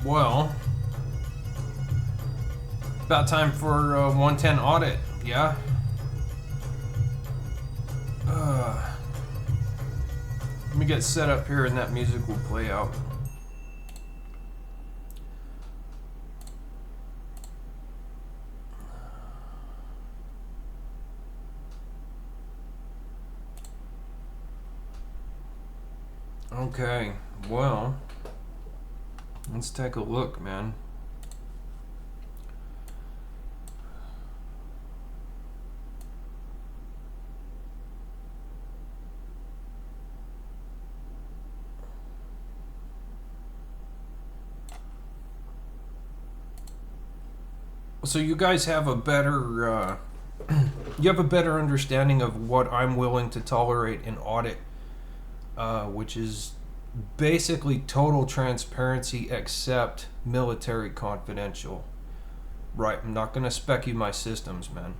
Well, about time for 110 audit, yeah? Let me get set up here and that music will play out. Okay, well, let's take a look, man. So you guys have a better, you have a better understanding of what I'm willing to tolerate in audit, which is basically total transparency except military confidential. Right, I'm not gonna spec you my systems, man,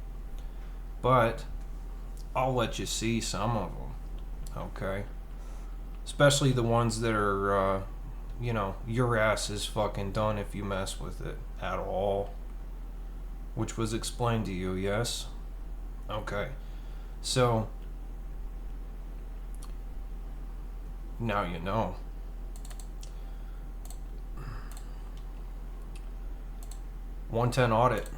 but I'll let you see some of them, okay? Especially the ones that are, you know, your ass is fucking done if you mess with it at all. Which was explained to you, yes? Okay. So, now you know. $110 audit.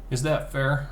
Is that fair?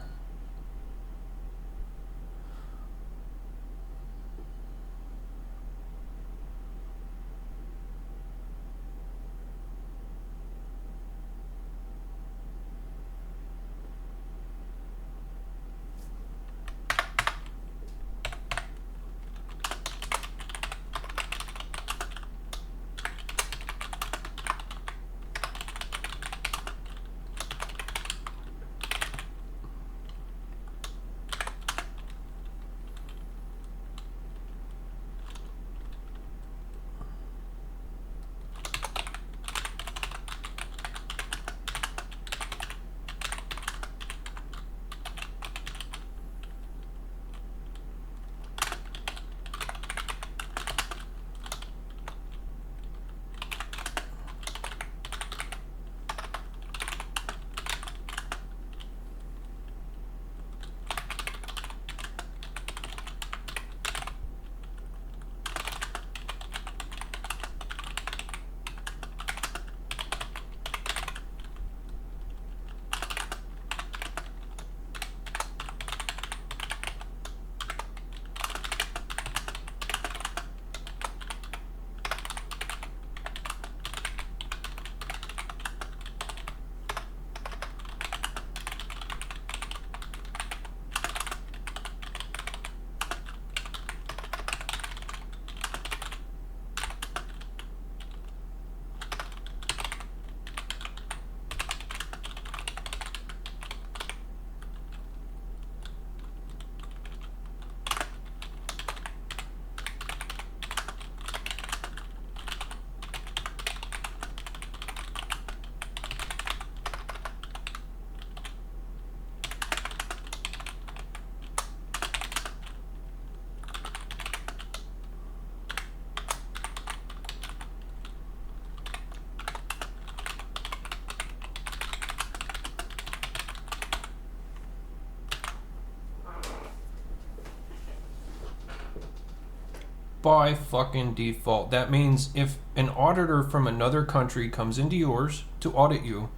By fucking default. That means if an auditor from another country comes into yours to audit you,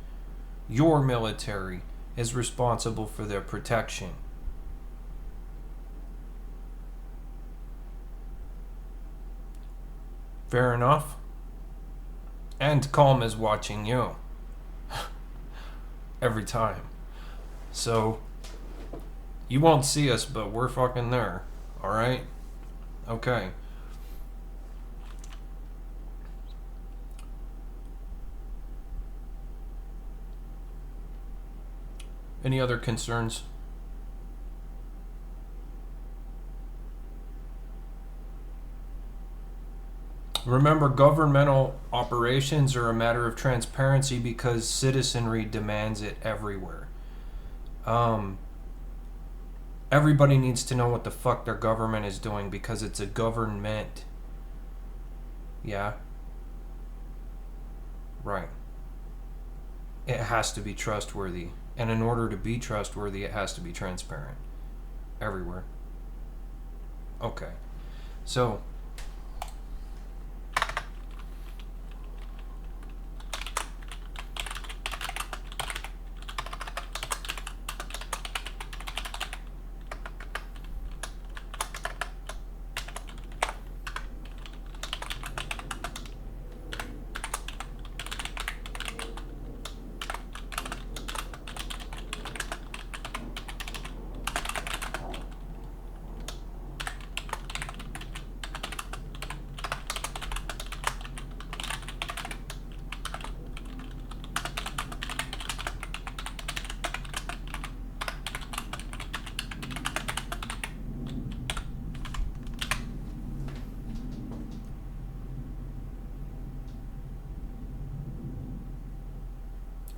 your military is responsible for their protection. Fair enough? And Calm is watching you. Every time. So, you won't see us, but we're fucking there. Alright? Okay. Any other concerns? Remember, governmental operations are a matter of transparency because citizenry demands it everywhere. Everybody needs to know what the fuck their government is doing because it's a government. Yeah? Right. It has to be trustworthy. And in order to be trustworthy, it has to be transparent. Everywhere. Okay. So,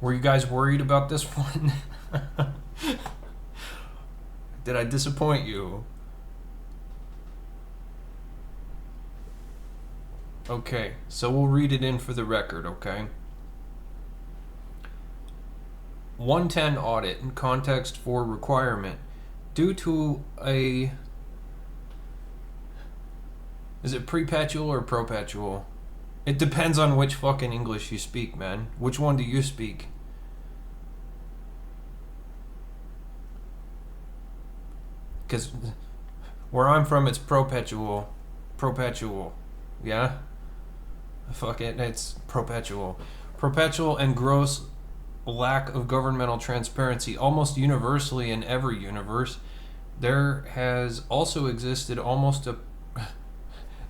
were you guys worried about this one? Did I disappoint you? Okay, so we'll read it in for the record, okay? 110 audit in context for requirement. Due to a... Is it perpetual or perpetual? It depends on which fucking English you speak, man. Which one do you speak? because where I'm from, it's perpetual. Yeah? Fuck it, it's perpetual. Perpetual and gross lack of governmental transparency almost universally in every universe. There has also existed almost a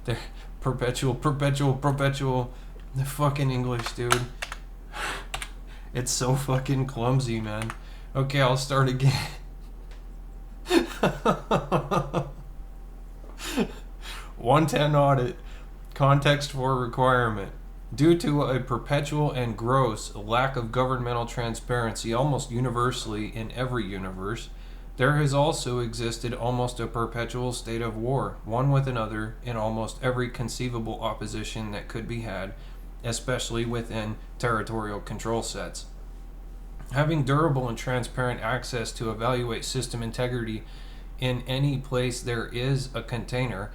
there perpetual. The fucking English, dude. It's so fucking clumsy, man. Okay, I'll start again. 110 audit. Context for requirement. Due to a perpetual and gross lack of governmental transparency almost universally in every universe, there has also existed almost a perpetual state of war, one with another, in almost every conceivable opposition that could be had, especially within territorial control sets. Having durable and transparent access to evaluate system integrity in any place there is a container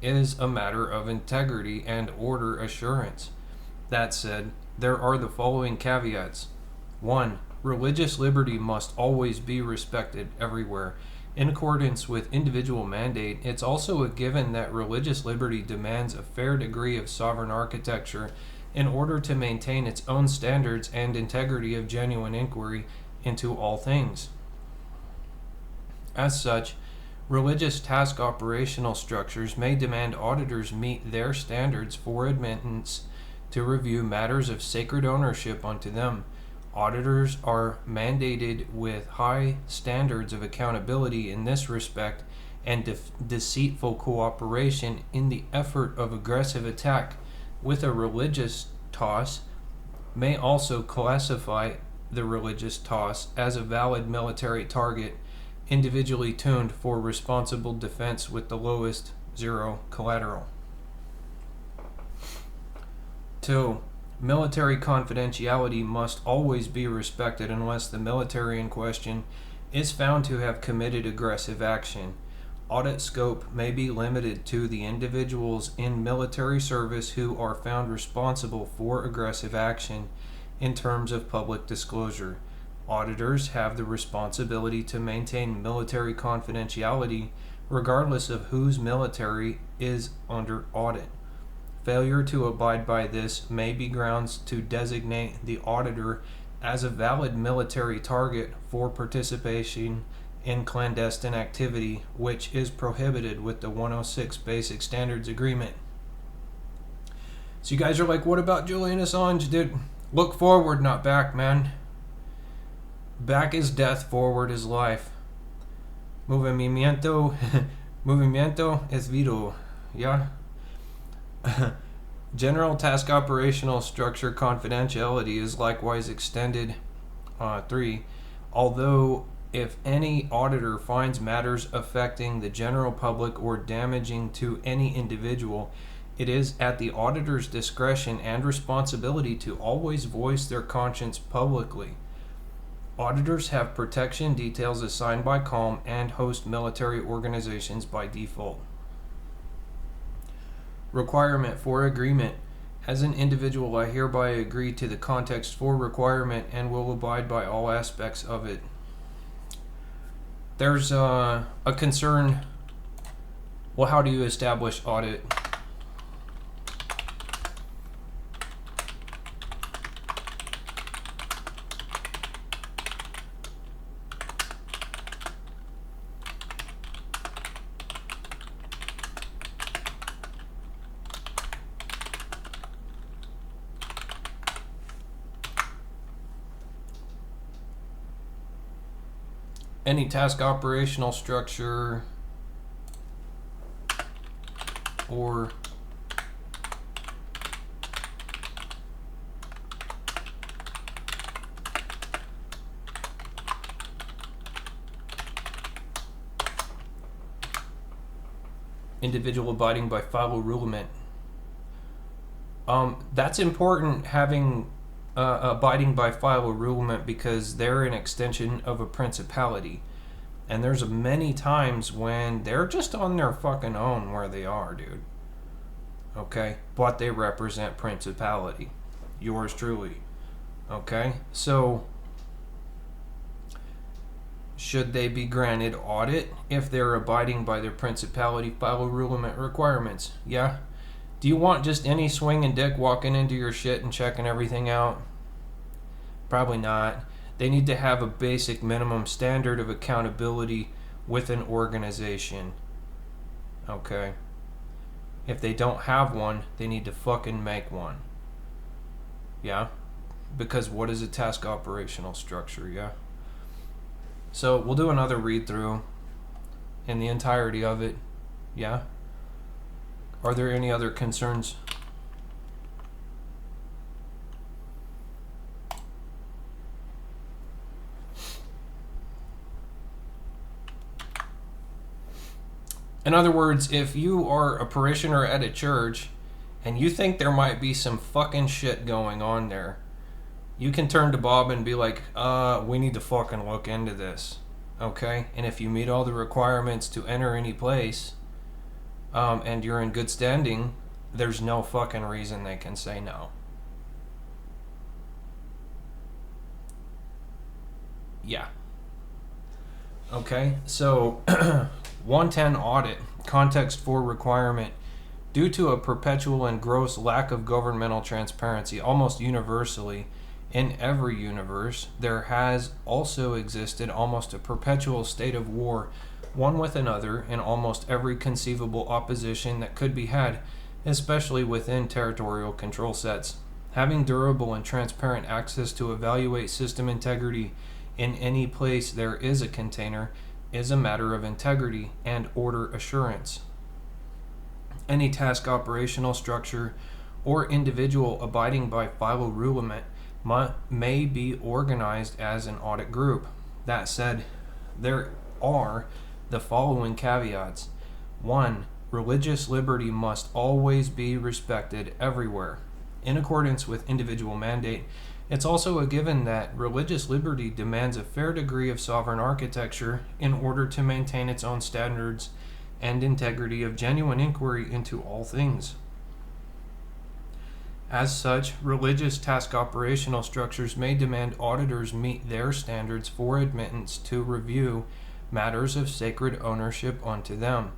is a matter of integrity and order assurance. That said, there are the following caveats. 1. Religious liberty must always be respected everywhere. In accordance with individual mandate, it's also a given that religious liberty demands a fair degree of sovereign architecture in order to maintain its own standards and integrity of genuine inquiry into all things. As such, religious task operational structures may demand auditors meet their standards for admittance to review matters of sacred ownership unto them. Auditors are mandated with high standards of accountability in this respect and deceitful cooperation in the effort of aggressive attack with a religious toss may also classify the religious toss as a valid military target individually tuned for responsible defense with the lowest zero collateral. 2. Military confidentiality must always be respected unless the military in question is found to have committed aggressive action. Audit scope may be limited to the individuals in military service who are found responsible for aggressive action in terms of public disclosure. Auditors have the responsibility to maintain military confidentiality regardless of whose military is under audit. Failure to abide by this may be grounds to designate the auditor as a valid military target for participation in clandestine activity, which is prohibited with the 106 Basic Standards Agreement. So you guys are like, what about Julian Assange? Dude, look forward, not back, man. Back is death, forward is life. Movimiento es vida, yeah? General task operational structure confidentiality is likewise extended. 3. Although if any auditor finds matters affecting the general public or damaging to any individual, it is at the auditor's discretion and responsibility to always voice their conscience publicly. Auditors have protection details assigned by CALM and host military organizations by default. Requirement for agreement. As an individual, I hereby agree to the context for requirement and will abide by all aspects of it. There's a concern. Well, how do you establish audit? Any task operational structure or individual abiding by final rulement. That's important, having abiding by final rulement, because they're an extension of a principality. And there's many times when they're just on their fucking own where they are, dude. Okay? But they represent principality. Yours truly. Okay? So, Should they be granted audit if they're abiding by their principality file rulement requirements? Yeah. Do you want just any swinging dick walking into your shit and checking everything out? Probably not. They need to have a basic minimum standard of accountability with an organization. Okay. If they don't have one, they need to fucking make one. Yeah? Because what is a task operational structure? Yeah? So we'll do another read through in the entirety of it. Yeah? Are there any other concerns? In other words, if you are a parishioner at a church and you think there might be some fucking shit going on there, you can turn to Bob and be like, we need to fucking look into this. Okay? And if you meet all the requirements to enter any place, and you're in good standing, there's no fucking reason they can say no. Yeah. Okay, so 110 audit, context for requirement. Due to a perpetual and gross lack of governmental transparency, almost universally, in every universe, there has also existed almost a perpetual state of war, one with another, in almost every conceivable opposition that could be had, especially within territorial control sets. Having durable and transparent access to evaluate system integrity in any place there is a container is a matter of integrity and order assurance. Any task operational structure or individual abiding by file rulement may be organized as an audit group. That said, there are the following caveats. 1. Religious liberty must always be respected everywhere. In accordance with individual mandate, it's also a given that religious liberty demands a fair degree of sovereign architecture in order to maintain its own standards and integrity of genuine inquiry into all things. As such, religious task operational structures may demand auditors meet their standards for admittance to review matters of sacred ownership unto them.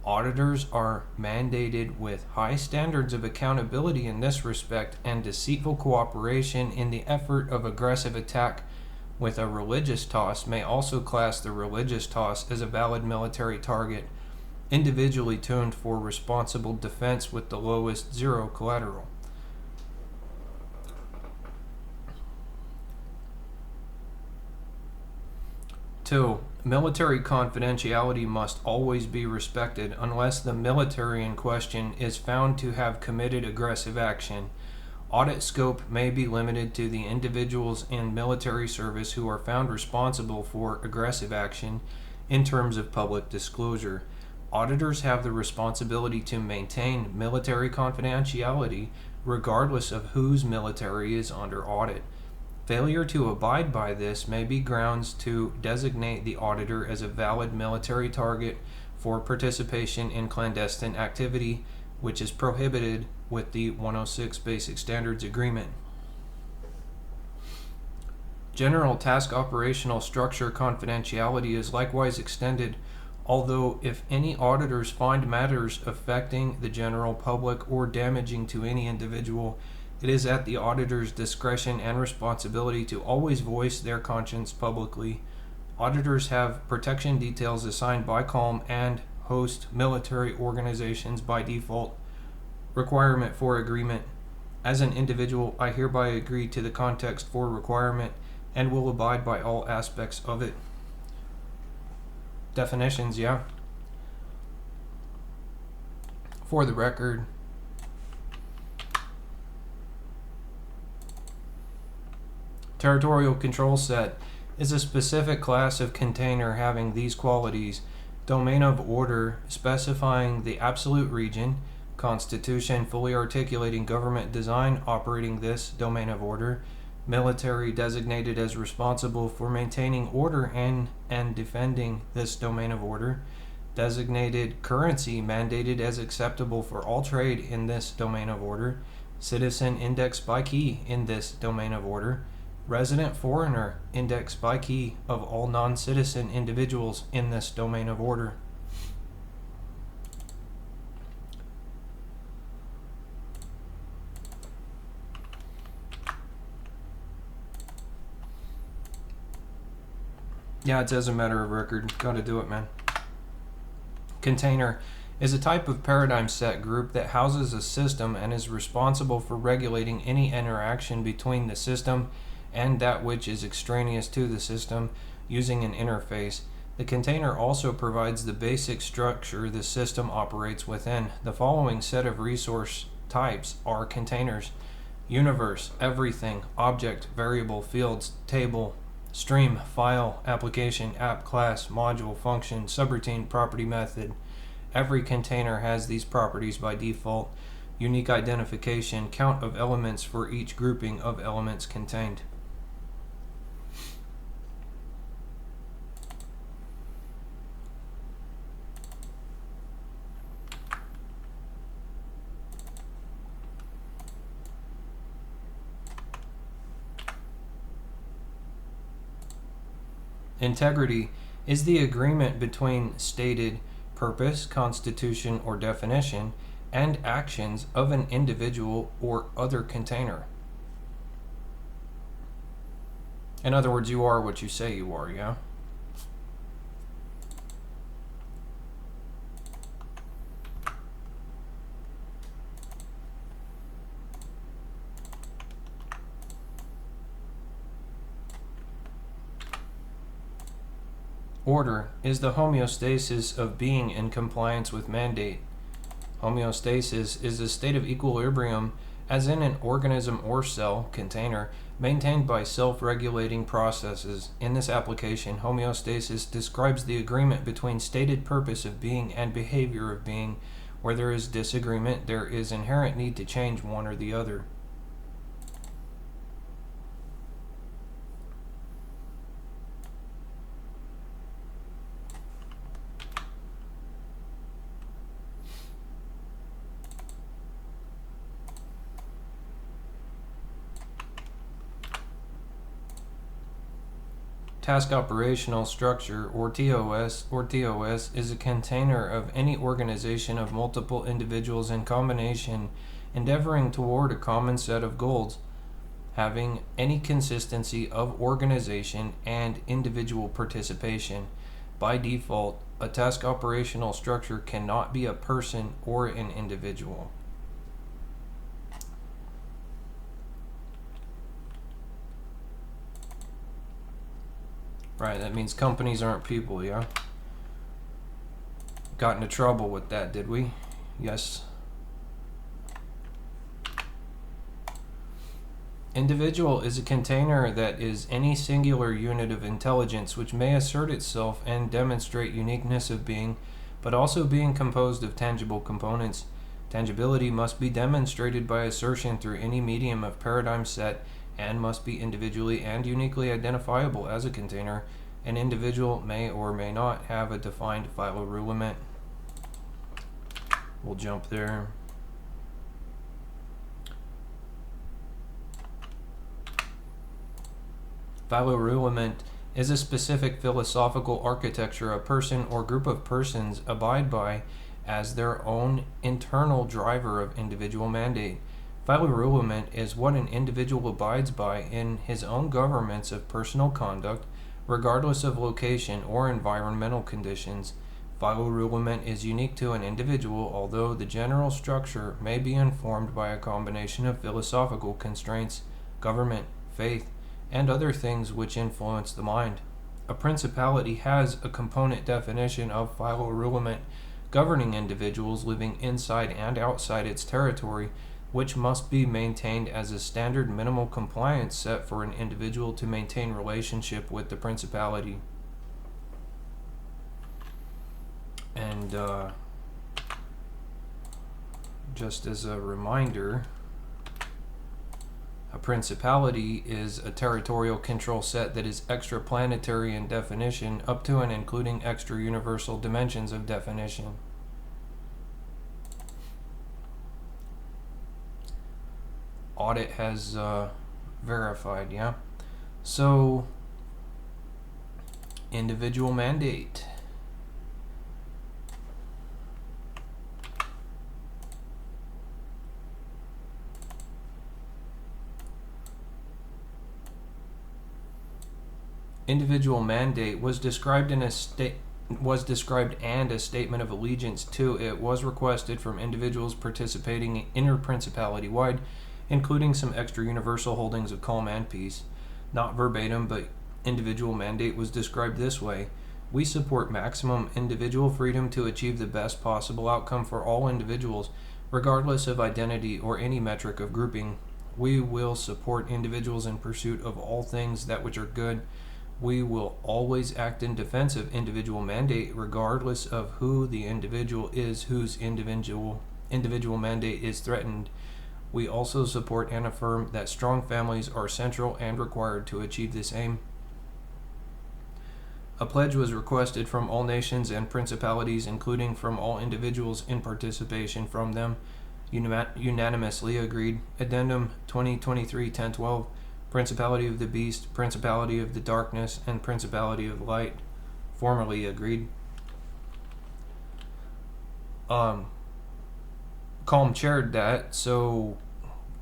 Auditors are mandated with high standards of accountability in this respect, and deceitful cooperation in the effort of aggressive attack with a religious toss may also class the religious toss as a valid military target, individually tuned for responsible defense with the lowest zero collateral. Two, military confidentiality must always be respected unless the military in question is found to have committed aggressive action. Audit scope may be limited to the individuals in military service who are found responsible for aggressive action in terms of public disclosure. Auditors have the responsibility to maintain military confidentiality regardless of whose military is under audit. Failure to abide by this may be grounds to designate the auditor as a valid military target for participation in clandestine activity, which is prohibited with the 106 Basic Standards Agreement. General task operational structure confidentiality is likewise extended, although if any auditors find matters affecting the general public or damaging to any individual, it is at the auditor's discretion and responsibility to always voice their conscience publicly. Auditors have protection details assigned by CALM and host military organizations by default. Requirement for agreement. As an individual, I hereby agree to the context for requirement and will abide by all aspects of it. Definitions, yeah. For the record, territorial control set is a specific class of container having these qualities: domain of order, specifying the absolute region; constitution, fully articulating government design operating this domain of order; military, designated as responsible for maintaining order and defending this domain of order; designated currency, mandated as acceptable for all trade in this domain of order; citizen, indexed by key in this domain of order; resident foreigner, index by key of all non-citizen individuals in this domain of order. Yeah, it's as a matter of record. Gotta do it, man. Container is a type of paradigm set group that houses a system and is responsible for regulating any interaction between the system and that which is extraneous to the system using an interface. The container also provides the basic structure the system operates within. The following set of resource types are containers: universe, everything, object, variable, fields, table, stream, file, application, app, class, module, function, subroutine, property, method. Every container has these properties by default: unique identification, count of elements for each grouping of elements contained. Integrity is the agreement between stated purpose, constitution, or definition and actions of an individual or other container. In other words, you are what you say you are, yeah? Order is the homeostasis of being in compliance with mandate. Homeostasis is a state of equilibrium, as in an organism or cell container, maintained by self-regulating processes. In this application, homeostasis describes the agreement between stated purpose of being and behavior of being. Where there is disagreement, there is inherent need to change one or the other. Task Operational Structure, or TOS, is a container of any organization of multiple individuals in combination endeavoring toward a common set of goals, having any consistency of organization and individual participation. By default, a task operational structure cannot be a person or an individual. Right, that means companies aren't people, yeah? Got into trouble with that, did we? Yes. Individual is a container that is any singular unit of intelligence which may assert itself and demonstrate uniqueness of being, but also being composed of tangible components. Tangibility must be demonstrated by assertion through any medium of paradigm set and must be individually and uniquely identifiable as a container. An individual may or may not have a defined phylorulement. We'll jump there. Phylorulement is a specific philosophical architecture a person or group of persons abide by as their own internal driver of individual mandate. Phylorulement is what an individual abides by in his own governments of personal conduct, regardless of location or environmental conditions. Phylorulement is unique to an individual, although the general structure may be informed by a combination of philosophical constraints, government, faith, and other things which influence the mind. A principality has a component definition of phylorulement governing individuals living inside and outside its territory, which must be maintained as a standard minimal compliance set for an individual to maintain relationship with the principality. And just as a reminder, a principality is a territorial control set that is extraplanetary in definition, up to and including extra-universal dimensions of definition. Audit has verified, yeah? So, individual mandate. Individual mandate was described and a statement of allegiance to it was requested from individuals participating interprincipality wide, including some extra universal holdings of calm and peace. Not verbatim, but individual mandate was described this way: we support maximum individual freedom to achieve the best possible outcome for all individuals, regardless of identity or any metric of grouping. We will support individuals in pursuit of all things that which are good. We will always act in defense of individual mandate, regardless of who the individual is whose individual mandate is threatened. We also support and affirm that strong families are central and required to achieve this aim. A pledge was requested from all nations and principalities, including from all individuals in participation from them. Unanimously agreed. Addendum 2023-1012. Principality of the Beast, Principality of the Darkness, and Principality of Light. Formally agreed. Calm chaired that, so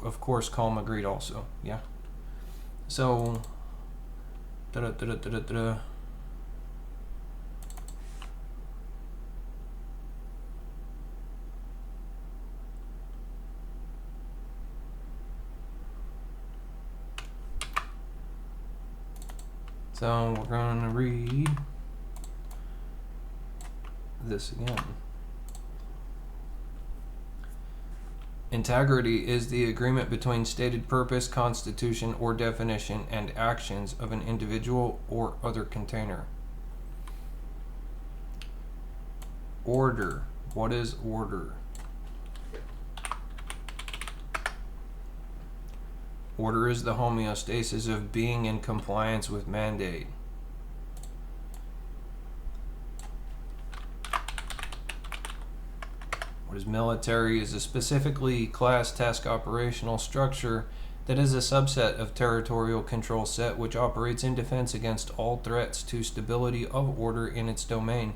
of course Calm agreed also. Yeah. So So we're going to read this again. Integrity is the agreement between stated purpose, constitution, or definition and actions of an individual or other container. Order. What is order? Order is the homeostasis of being in compliance with mandate. What is military is a specifically class task operational structure that is a subset of territorial control set which operates in defense against all threats to stability of order in its domain.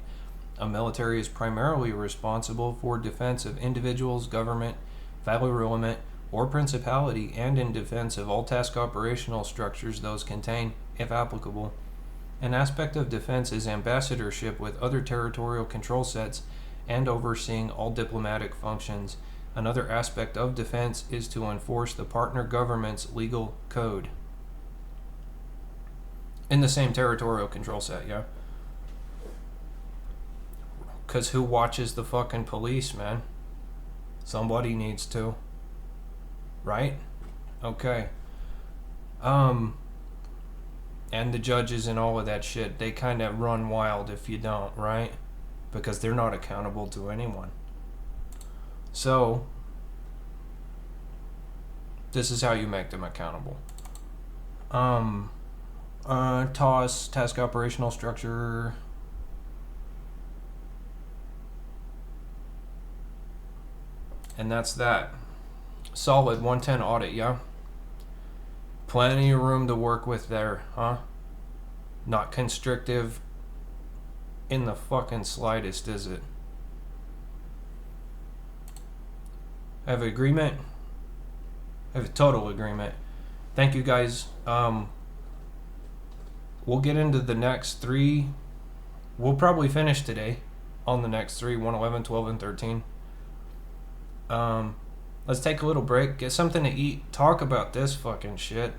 A military is primarily responsible for defense of individuals, government, value element, or principality, and in defense of all task operational structures those contain, if applicable. An aspect of defense is ambassadorship with other territorial control sets and overseeing all diplomatic functions. Another aspect of defense is to enforce the partner government's legal code. In the same territorial control set, yeah? Because who watches the fucking police, man? Somebody needs to. Right? Okay. And the judges and all of that shit, they kind of run wild if you don't, right? Because they're not accountable to anyone. So, this is how you make them accountable. TOS, task operational structure. And that's that. Solid 110 audit, yeah? Plenty of room to work with there, huh? Not constrictive in the fucking slightest, is it? I have an agreement. I have a total agreement. Thank you guys. We'll get into the next three. We'll probably finish today on the next three, 111, 12, and 13. Let's take a little break, get something to eat, talk about this fucking shit.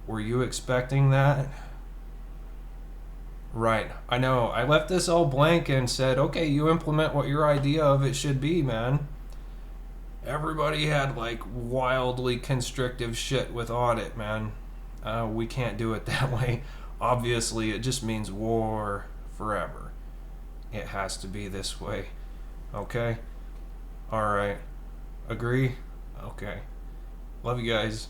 Were you expecting that? Right, I know. I left this all blank and said, okay, you implement what your idea of it should be, man. Everybody had like wildly constrictive shit with audit, man. We can't do it that way. Obviously, it just means war forever. It has to be this way. Okay? Alright. Agree? Okay. Love you guys.